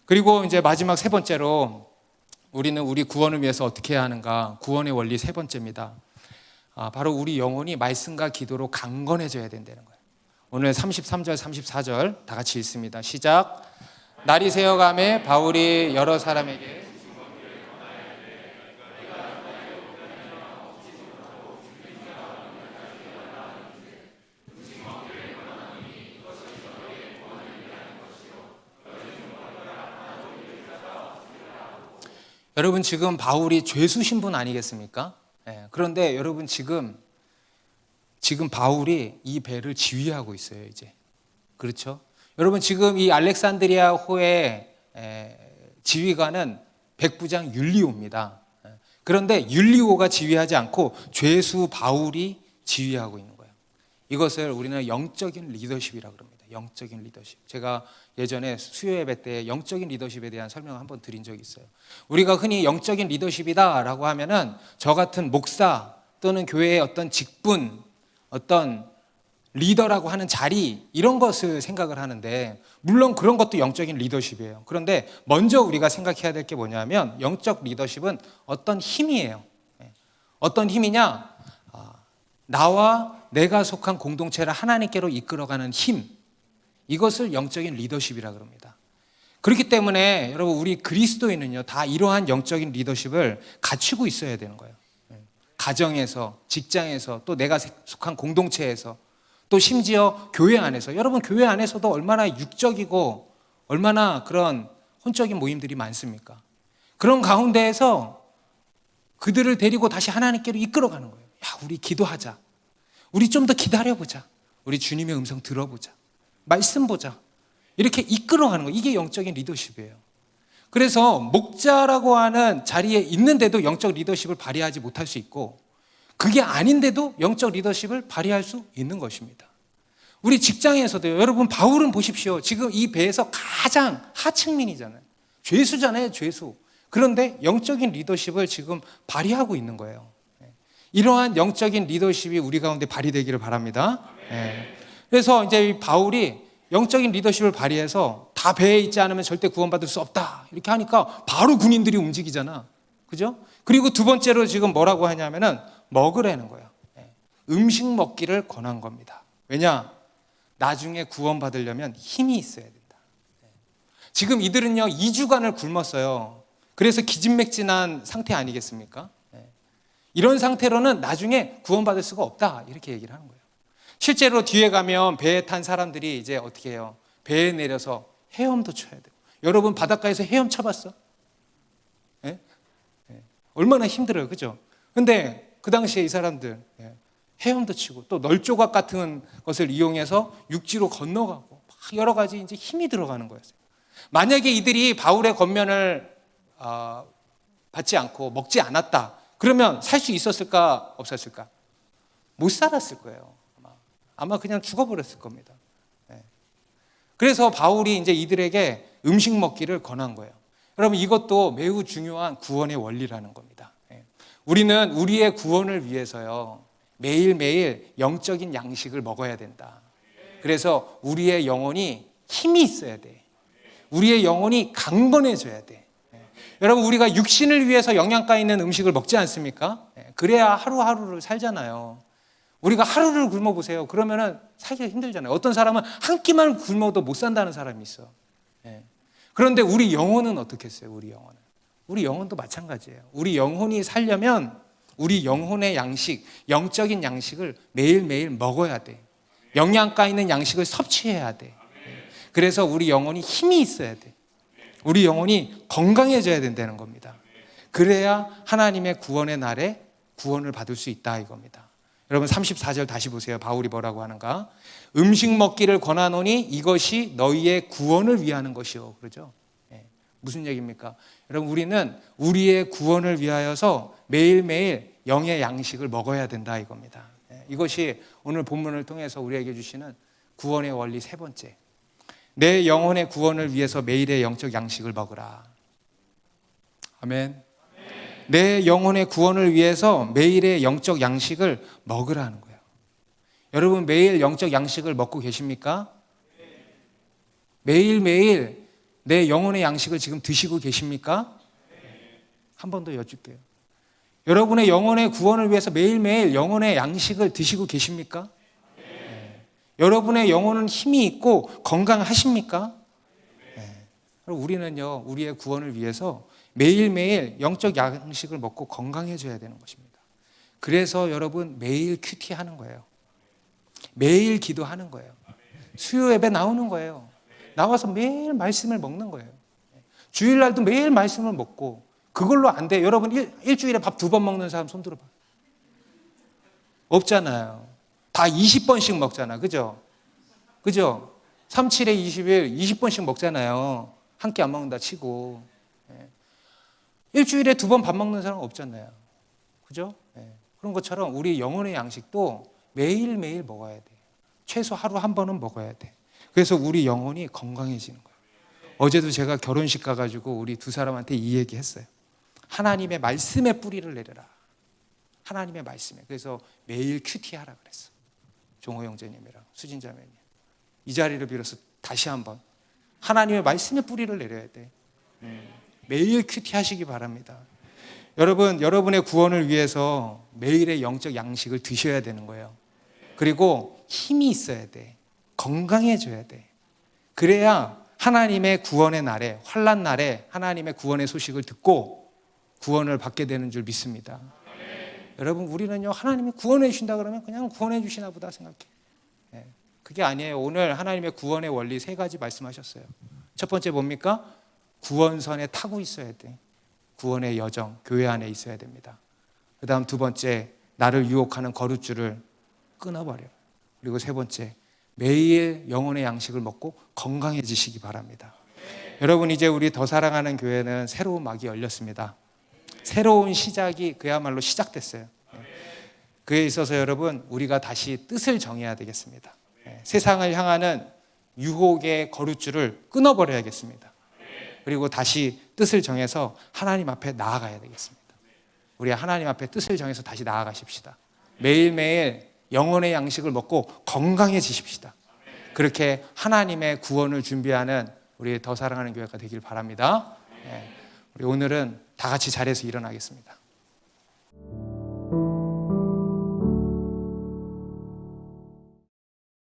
그리고 이제 마지막 세 번째로 우리는 우리 구원을 위해서 어떻게 해야 하는가? 구원의 원리 세 번째입니다. 바로 우리 영혼이 말씀과 기도로 강건해져야 된다는 거예요. 오늘 33절, 34절 다 같이 읽습니다. 시작. 날이 새어가매 바울이 여러 사람에게 여러분 지금 바울이 죄수 신분 아니겠습니까? 그런데 여러분 지금 바울이 이 배를 지휘하고 있어요 이제. 그렇죠? 여러분 지금 이 알렉산드리아 호의 지휘관은 백부장 율리오입니다. 그런데 율리오가 지휘하지 않고 죄수 바울이 지휘하고 있는 거예요. 이것을 우리는 영적인 리더십이라고 합니다. 영적인 리더십. 제가 예전에 수요 예배 때 영적인 리더십에 대한 설명을 한번 드린 적이 있어요. 우리가 흔히 영적인 리더십이다라고 하면은 저 같은 목사 또는 교회의 어떤 직분, 어떤 리더라고 하는 자리 이런 것을 생각을 하는데 물론 그런 것도 영적인 리더십이에요. 그런데 먼저 우리가 생각해야 될 게 뭐냐면 영적 리더십은 어떤 힘이에요. 어떤 힘이냐? 나와 내가 속한 공동체를 하나님께로 이끌어가는 힘. 이것을 영적인 리더십이라고 합니다. 그렇기 때문에 여러분 우리 그리스도인은요 다 이러한 영적인 리더십을 갖추고 있어야 되는 거예요. 가정에서, 직장에서, 또 내가 속한 공동체에서, 또 심지어 교회 안에서. 여러분 교회 안에서도 얼마나 육적이고 얼마나 그런 혼적인 모임들이 많습니까? 그런 가운데에서 그들을 데리고 다시 하나님께로 이끌어가는 거예요. 야, 우리 기도하자. 우리 좀 더 기다려보자. 우리 주님의 음성 들어보자. 말씀 보자. 이렇게 이끌어가는 거예요. 이게 영적인 리더십이에요. 그래서 목자라고 하는 자리에 있는데도 영적 리더십을 발휘하지 못할 수 있고 그게 아닌데도 영적 리더십을 발휘할 수 있는 것입니다. 우리 직장에서도요. 여러분 바울은 보십시오. 지금 이 배에서 가장 하층민이잖아요. 죄수잖아요. 죄수. 그런데 영적인 리더십을 지금 발휘하고 있는 거예요. 이러한 영적인 리더십이 우리 가운데 발휘되기를 바랍니다. 그래서 이제 바울이 영적인 리더십을 발휘해서 다 배에 있지 않으면 절대 구원받을 수 없다. 이렇게 하니까 바로 군인들이 움직이잖아. 그죠? 그리고 두 번째로 지금 뭐라고 하냐면은 먹으라는 거예요. 음식 먹기를 권한 겁니다. 왜냐? 나중에 구원받으려면 힘이 있어야 된다. 지금 이들은요 2주간을 굶었어요. 그래서 기진맥진한 상태 아니겠습니까? 이런 상태로는 나중에 구원받을 수가 없다. 이렇게 얘기를 하는 거예요. 실제로 뒤에 가면 배에 탄 사람들이 이제 어떻게 해요? 배에 내려서 헤엄도 쳐야 돼요. 여러분 바닷가에서 헤엄 쳐봤어? 얼마나 힘들어요. 그죠? 근데 그 당시에 이 사람들 헤엄도 치고 또 널조각 같은 것을 이용해서 육지로 건너가고 막 여러 가지 이제 힘이 들어가는 거였어요. 만약에 이들이 바울의 겉면을 받지 않고 먹지 않았다, 그러면 살 수 있었을까 없었을까? 못 살았을 거예요. 아마 그냥 죽어버렸을 겁니다. 그래서 바울이 이제 이들에게 음식 먹기를 권한 거예요. 여러분, 이것도 매우 중요한 구원의 원리라는 겁니다. 우리는 우리의 구원을 위해서요, 매일매일 영적인 양식을 먹어야 된다. 그래서 우리의 영혼이 힘이 있어야 돼. 우리의 영혼이 강건해져야 돼. 여러분, 우리가 육신을 위해서 영양가 있는 음식을 먹지 않습니까? 그래야 하루하루를 살잖아요. 우리가 하루를 굶어보세요. 그러면은 살기가 힘들잖아요. 어떤 사람은 한 끼만 굶어도 못 산다는 사람이 있어. 그런데 우리 영혼은 어떻게 했어요? 우리 영혼도 마찬가지예요. 우리 영혼이 살려면 우리 영혼의 양식, 영적인 양식을 매일매일 먹어야 돼. 영양가 있는 양식을 섭취해야 돼. 그래서 우리 영혼이 힘이 있어야 돼. 우리 영혼이 건강해져야 된다는 겁니다. 그래야 하나님의 구원의 날에 구원을 받을 수 있다 이겁니다. 여러분, 34절 다시 보세요. 바울이 뭐라고 하는가? 음식 먹기를 권하노니 이것이 너희의 구원을 위하는 것이요. 그러죠? 무슨 얘기입니까? 여러분, 우리는 우리의 구원을 위하여서 매일매일 영의 양식을 먹어야 된다 이겁니다. 이것이 오늘 본문을 통해서 우리에게 주시는 구원의 원리 세 번째. 내 영혼의 구원을 위해서 매일의 영적 양식을 먹으라. 아멘. 내 영혼의 구원을 위해서 매일의 영적 양식을 먹으라는 거예요. 여러분, 매일 영적 양식을 먹고 계십니까? 매일매일 내 영혼의 양식을 지금 드시고 계십니까? 한 번 더 여쭐게요. 여러분의 영혼의 구원을 위해서 매일매일 영혼의 양식을 드시고 계십니까? 여러분의 영혼은 힘이 있고 건강하십니까? 우리는요, 우리의 구원을 위해서 매일매일 영적 양식을 먹고 건강해져야 되는 것입니다. 그래서 여러분, 매일 큐티 하는 거예요. 매일 기도하는 거예요. 수요 예배 나오는 거예요. 나와서 매일 말씀을 먹는 거예요. 주일날도 매일 말씀을 먹고. 그걸로 안 돼. 여러분, 일주일에 밥 2번 먹는 사람 손 들어봐. 없잖아요. 다 20번씩 먹잖아. 그죠? 3, 7에 20일 20번씩 먹잖아요. 한 끼 안 먹는다 치고. 일주일에 2번 밥 먹는 사람 없잖아요. 그죠? 그런 것처럼 우리 영혼의 양식도 매일매일 먹어야 돼. 최소 하루 한 번은 먹어야 돼. 그래서 우리 영혼이 건강해지는 거예요. 어제도 제가 결혼식 가가지고 우리 두 사람한테 이 얘기 했어요. 하나님의 말씀에 뿌리를 내려라. 하나님의 말씀에. 그래서 매일 큐티하라 그랬어. 종호 형제님이랑 수진 자매님. 이 자리를 빌어서 다시 한번 하나님의 말씀에 뿌리를 내려야 돼. 매일 큐티하시기 바랍니다. 여러분, 여러분의 구원을 위해서 매일의 영적 양식을 드셔야 되는 거예요. 그리고 힘이 있어야 돼. 건강해져야 돼. 그래야 하나님의 구원의 날에, 환난 날에 하나님의 구원의 소식을 듣고 구원을 받게 되는 줄 믿습니다. 여러분, 우리는요, 하나님이 구원해 주신다 그러면 그냥 구원해 주시나 보다 생각해. 그게 아니에요. 오늘 하나님의 구원의 원리 3가지 말씀하셨어요. 첫 번째 뭡니까? 구원선에 타고 있어야 돼. 구원의 여정, 교회 안에 있어야 됩니다. 그 다음 2번째, 나를 유혹하는 거룻줄을 끊어버려요. 그리고 3번째, 매일 영혼의 양식을 먹고 건강해지시기 바랍니다. 여러분, 이제 우리 더 사랑하는 교회는 새로운 막이 열렸습니다. 새로운 시작이 그야말로 시작됐어요. 그에 있어서 여러분, 우리가 다시 뜻을 정해야 되겠습니다. 세상을 향하는 유혹의 거룻줄을 끊어버려야겠습니다. 그리고 다시 뜻을 정해서 하나님 앞에 나아가야 되겠습니다. 우리 하나님 앞에 뜻을 정해서 다시 나아가십시다. 매일매일 영혼의 양식을 먹고 건강해지십시다. 그렇게 하나님의 구원을 준비하는 우리 더 사랑하는 교회가 되길 바랍니다. 우리 오늘은 다 같이 자리에서 일어나겠습니다.